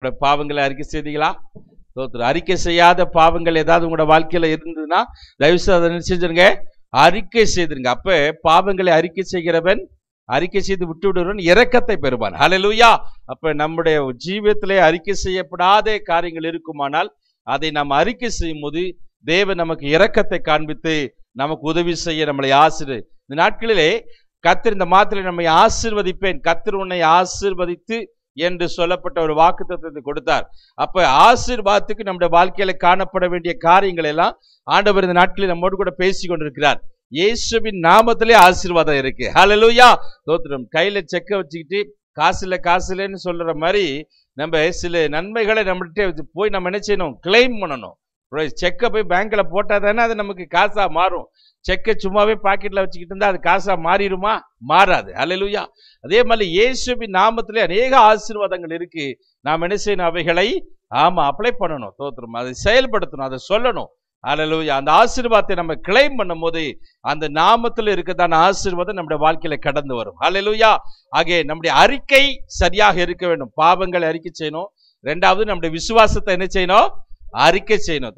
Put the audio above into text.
பாவங்களை அறிக்கை செய்தீங்களா? அறிக்கை செய்யாத பாவங்கள் ஏதாவது உங்களோட வாழ்க்கையில இருந்ததுன்னா தயவுசெய்து அதை என்ன செஞ்சிருங்க, அறிக்கை செய்திருங்க. அப்ப பாவங்களை அறிக்கை செய்கிறவன், அறிக்கை செய்து விட்டு விடுவன் இரக்கத்தை பெறுவான். ஹல்லேலூயா. அப்ப நம்முடைய ஜீவியத்திலே அறிக்கை செய்யப்படாத காரியங்கள் இருக்குமானால் அதை நாம் அறிக்கை செய்யும் போது தேவன் நமக்கு இரக்கத்தை காண்பித்து நமக்கு உதவி செய்ய நம்மளை இந்த நாட்களிலே கர்த்தர் இந்த மாத்திரை நம்மை ஆசீர்வதிப்பேன், கர்த்தர் உன்னை ஆசீர்வதித்து என்று சொல்லப்பட்ட ஒரு வாக்குத்தத்தத்தை கொடுத்தார். அப்ப ஆசீர்வாதத்துக்கு நம்முடைய வாழ்க்கையில காணப்பட வேண்டிய காரியங்கள் எல்லாம் ஆண்டவர் இந்த நாட்களில் நம்மோடு கூட பேசி கொண்டிருக்கிறார். இயேசுவின் நாமத்திலே ஆசீர்வாதம் இருக்கு. ஹல்லேலூயா. ஸ்தோத்திரம். கையில செக்க வச்சுக்கிட்டு காசு இல்லைன்னு சொல்ற மாதிரி நம்ம சில நன்மைகளை நம்மகிட்ட போய் நம்ம என்ன செய்யணும், கிளைம் பண்ணணும். செக்கை போய் பேங்க்ல போட்டா தானே அது நமக்கு காசா மாறும். செக்கை சும்மாவே பாக்கெட்ல வச்சுக்கிட்டு இருந்தா அது காசா மாறிடுமா? மாறாது. ஹல்லேலூயா. அதே மாதிரி இயேசுவின் நாமத்திலே அநேக ஆசீர்வாதங்கள் இருக்கு. நாம் என்ன செய்யணும், அவைகளை அப்ளை பண்ணணும். ஸ்தோத்திரம். அதை செயல்படுத்தணும், அதை சொல்லணும். ஹல்லேலூயா. அந்த ஆசீர்வாதத்தை நம்ம கிளைம் பண்ணும் போது அந்த நாமத்தில் இருக்கதான ஆசீர்வாதம் நம்முடைய வாழ்க்கையில கடந்து வரும். ஹல்லேலூயா. ஆகவே நம்முடைய அறிக்கை சரியாக இருக்க வேண்டும். பாவங்களை அறிக்கை செய்யணும். இரண்டாவது நம்முடைய விசுவாசத்தை என்ன செய்யணும், அறிக்கை செய்யணும்.